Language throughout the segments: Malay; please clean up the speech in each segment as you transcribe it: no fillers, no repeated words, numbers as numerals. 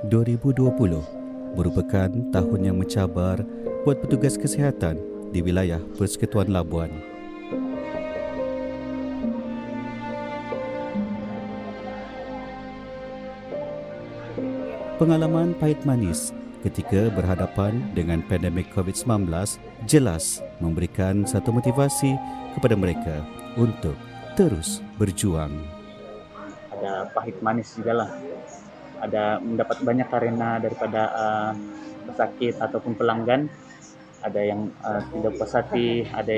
2020 merupakan tahun yang mencabar buat petugas kesihatan di wilayah Persekutuan Labuan. Pengalaman pahit manis ketika berhadapan dengan pandemik COVID-19 jelas memberikan satu motivasi kepada mereka untuk terus berjuang. Ada pahit manis juga lah. Ada mendapat banyak karena daripada pesakit ataupun pelanggan. Ada yang tidak puas hati, ada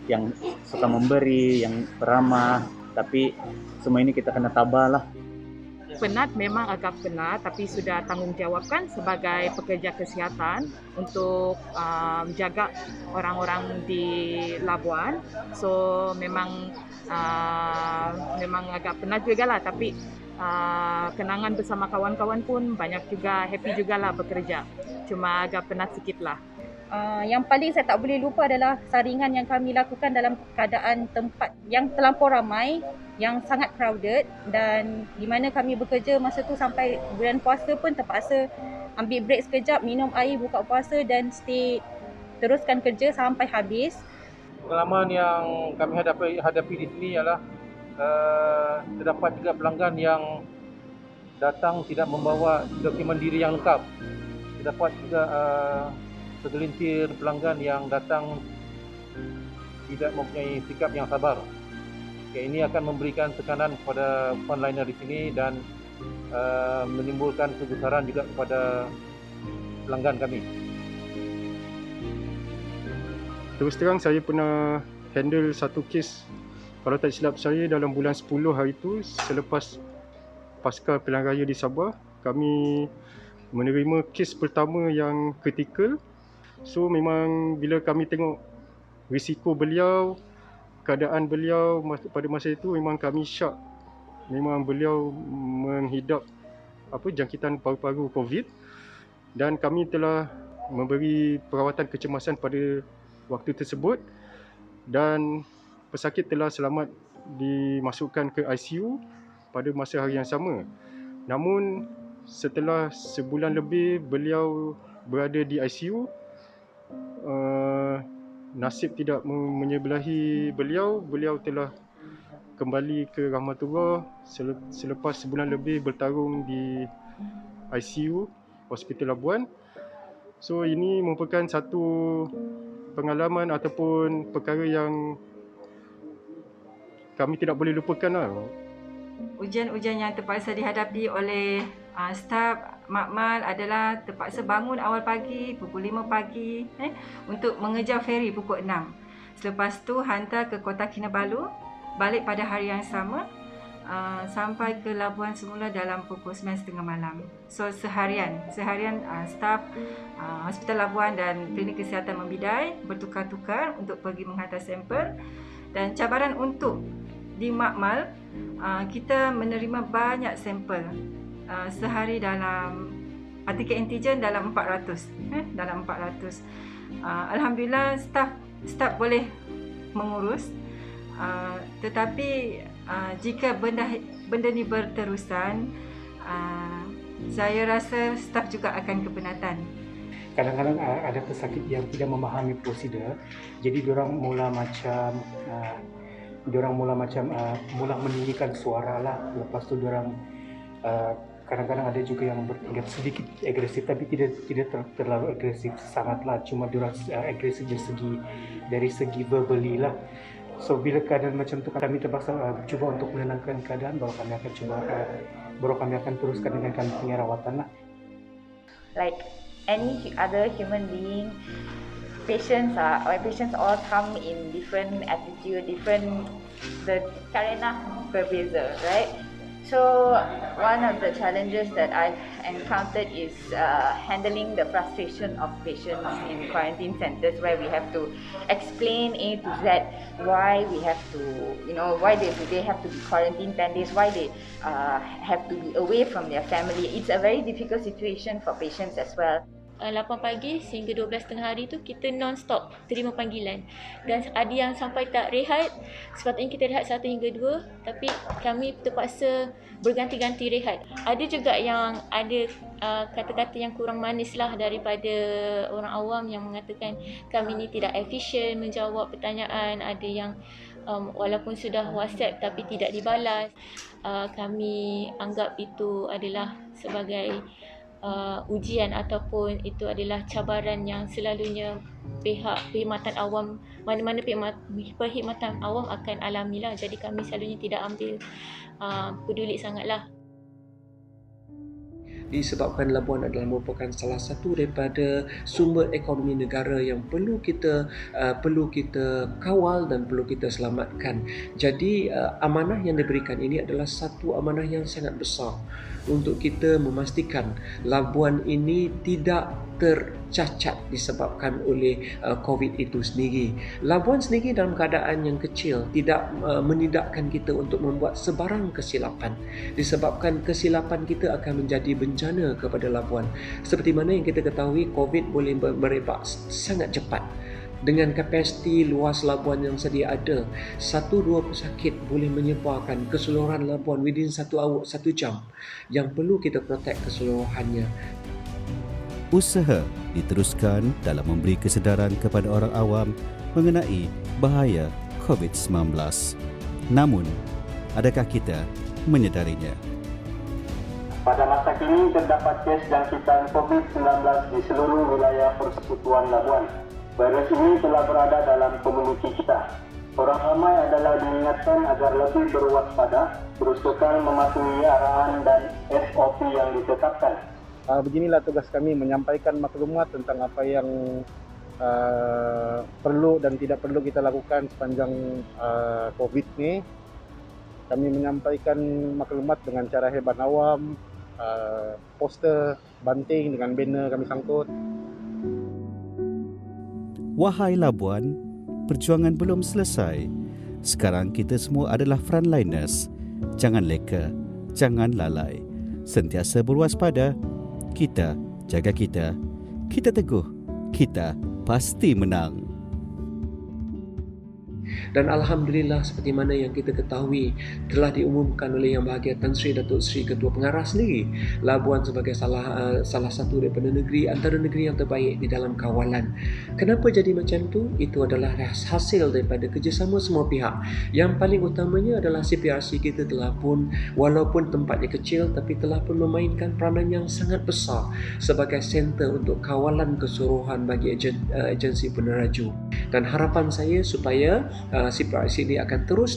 yang suka memberi, yang ramah. Tapi semua ini kita kena tabah lah. Penat memang agak penat, tapi sudah tanggungjawabkan sebagai pekerja kesihatan untuk menjaga orang-orang di Labuan. So memang agak penat juga lah, tapi kenangan bersama kawan-kawan pun banyak juga, happy juga lah bekerja. Cuma agak penat sikit lah. Yang paling saya tak boleh lupa adalah saringan yang kami lakukan dalam keadaan tempat yang terlampau ramai, yang sangat crowded, dan di mana kami bekerja masa tu sampai bulan puasa pun terpaksa ambil break sekejap, minum air, buka puasa dan teruskan kerja sampai habis. Pengalaman yang kami hadapi di sini ialah terdapat juga pelanggan yang datang tidak membawa dokumen diri yang lengkap. Terdapat juga segelintir pelanggan yang datang tidak mempunyai sikap yang sabar. Ini akan memberikan tekanan kepada frontliner di sini dan menimbulkan kegusaran juga kepada pelanggan kami. Terus terang saya pernah handle satu kes, kalau tak silap saya dalam bulan 10 hari itu selepas pasca pilihan raya di Sabah, kami menerima kes pertama yang kritikal. So memang bila kami tengok risiko beliau, keadaan beliau pada masa itu, memang kami syak. Memang beliau menghidap jangkitan paru-paru COVID dan kami telah memberi perawatan kecemasan pada waktu tersebut dan pesakit telah selamat dimasukkan ke ICU pada masa hari yang sama. Namun setelah sebulan lebih beliau berada di ICU, nasib tidak menyebelahi beliau. Beliau telah kembali ke rahmatullah selepas sebulan lebih bertarung di ICU Hospital Labuan. So ini merupakan satu pengalaman ataupun perkara yang kami tidak boleh lupakan lah. Ujian-ujian yang terpaksa dihadapi oleh staf makmal adalah terpaksa bangun awal pagi, pukul 5 pagi untuk mengejar feri pukul 6. Selepas tu hantar ke Kota Kinabalu, balik pada hari yang sama, sampai ke Labuan semula dalam pukul 9.30 malam. So seharian staf Hospital Labuan dan Klinik Kesihatan Membidai bertukar-tukar untuk pergi menghantar sampel. Dan cabaran untuk di makmal, kita menerima banyak sampel sehari dalam partikel antigen dalam 400. Alhamdulillah staf boleh mengurus, tetapi jika benda ni berterusan, saya rasa staf juga akan kepenatan. Kadang-kadang ada pesakit yang tidak memahami prosedur, jadi diorang mula meninggikan suara lah. Lepas tu diorang kadang-kadang ada juga yang bertingkat sedikit agresif, tapi tidak terlalu agresif sangatlah, cuma diorang agresif dari segi verbally lah. So bila keadaan macam tu kami terpaksa cuba untuk menenangkan keadaan, baru kami akan teruskan dengan kami punya rawatan lah. Like any other human being, patients all come in different attitude, karena berbeza, right? So one of the challenges that I've encountered is handling the frustration of patients in quarantine centers, where we have to explain A to Z why we have to, why they have to be quarantined 10 days, why they have to be away from their family. It's a very difficult situation for patients as well. 8 pagi sehingga 12 tengah hari tu kita non-stop terima panggilan, dan ada yang sampai tak rehat sepatutnya kita rehat 1 hingga 2, tapi kami terpaksa berganti-ganti rehat. Ada juga yang ada kata-kata yang kurang manis lah daripada orang awam yang mengatakan kami ni tidak efisien menjawab pertanyaan. Ada yang walaupun sudah WhatsApp tapi tidak dibalas. Kami anggap itu adalah sebagai ujian ataupun itu adalah cabaran yang selalunya pihak perkhidmatan awam, mana-mana perkhidmatan awam akan alamilah. Jadi kami selalunya tidak ambil peduli sangatlah. Disebabkan Labuan adalah merupakan salah satu daripada sumber ekonomi negara yang perlu kita kawal dan perlu kita selamatkan. Jadi amanah yang diberikan ini adalah satu amanah yang sangat besar untuk kita memastikan Labuan ini tidak tercacat disebabkan oleh COVID itu sendiri. Labuan sendiri dalam keadaan yang kecil tidak menidakkan kita untuk membuat sebarang kesilapan, disebabkan kesilapan kita akan menjadi bencana kepada Labuan. Seperti mana yang kita ketahui, COVID boleh merebak sangat cepat. Dengan kapasiti luas Labuan yang sedia ada, 1-2 pesakit boleh menyebarkan keseluruhan Labuan within 1 jam, yang perlu kita protect keseluruhannya. Usaha diteruskan dalam memberi kesedaran kepada orang awam mengenai bahaya COVID-19. Namun, adakah kita menyedarinya? Pada masa kini terdapat kes jangkitan COVID-19 di seluruh wilayah Persekutuan Labuan. Virus ini telah berada dalam komuniti kita. Orang ramai adalah diingatkan agar lebih berwaspada, terus kekal mematuhi arahan dan SOP yang ditetapkan. Beginilah tugas kami menyampaikan maklumat tentang apa yang perlu dan tidak perlu kita lakukan sepanjang COVID ni. Kami menyampaikan maklumat dengan cara hebat awam, poster, banting dengan banner kami sangkut. Wahai Labuan, perjuangan belum selesai. Sekarang kita semua adalah frontliners. Jangan leka, jangan lalai. Sentiasa berwaspada. Kita jaga kita. Kita teguh. Kita pasti menang. Dan Alhamdulillah, seperti mana yang kita ketahui, telah diumumkan oleh Yang Berbahagia Tan Sri Datuk Sri Ketua Pengarah sendiri, Labuan sebagai salah satu daripada antara negeri yang terbaik di dalam kawalan. Kenapa jadi macam tu? Itu adalah hasil daripada kerjasama semua pihak. Yang paling utamanya adalah CPRC kita telah pun, walaupun tempatnya kecil, tapi telah pun memainkan peranan yang sangat besar sebagai center untuk kawalan keseluruhan bagi agensi peneraju. Dan harapan saya supaya CPRC ini akan terus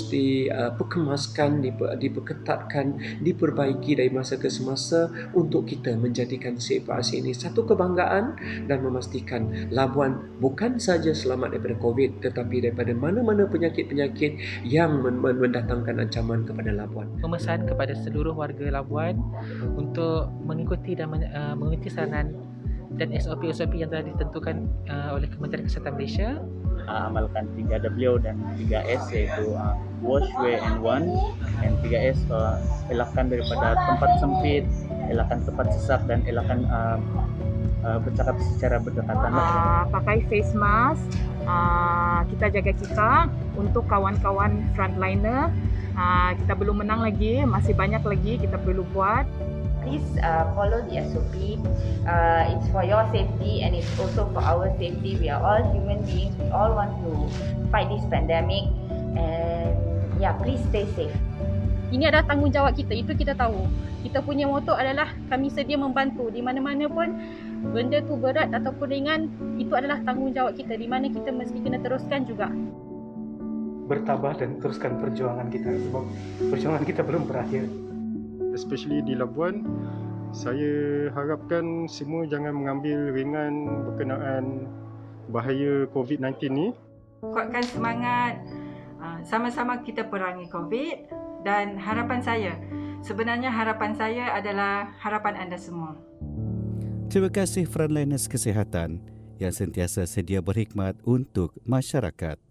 diperkemaskan, diperketatkan, diperbaiki dari masa ke semasa untuk kita menjadikan CPRC ini satu kebanggaan dan memastikan Labuan bukan saja selamat daripada COVID, tetapi daripada mana-mana penyakit-penyakit yang mendatangkan ancaman kepada Labuan. Pemesan kepada seluruh warga Labuan untuk mengikuti dan mengikuti saranan dan SOP-SOP yang telah ditentukan oleh Kementerian Kesihatan Malaysia. Amalkan 3W dan 3S, iaitu wash, wear and want. And 3S, elakkan daripada tempat sempit, elakkan tempat sesak dan elakkan bercakap secara berdekatan. Pakai face mask, kita jaga kita. Untuk kawan-kawan frontliner, kita belum menang lagi, masih banyak lagi kita perlu buat. Please follow the SOP. It's for your safety and it's also for our safety. We are all human beings. We all want to fight this pandemic. And yeah, please stay safe. Ini adalah tanggungjawab kita. Itu kita tahu. Kita punya motto adalah kami sedia membantu. Di mana-mana pun benda tu berat ataupun ringan, itu adalah tanggungjawab kita. Di mana kita mesti kena teruskan juga. Bertabah dan teruskan perjuangan kita. Sebab perjuangan kita belum berakhir. Especially di Labuan, saya harapkan semua jangan mengambil ringan berkenaan bahaya COVID-19 ni. Kuatkan semangat, sama-sama kita perangi COVID dan harapan saya, sebenarnya harapan saya adalah harapan anda semua. Terima kasih frontliners kesihatan yang sentiasa sedia berkhidmat untuk masyarakat.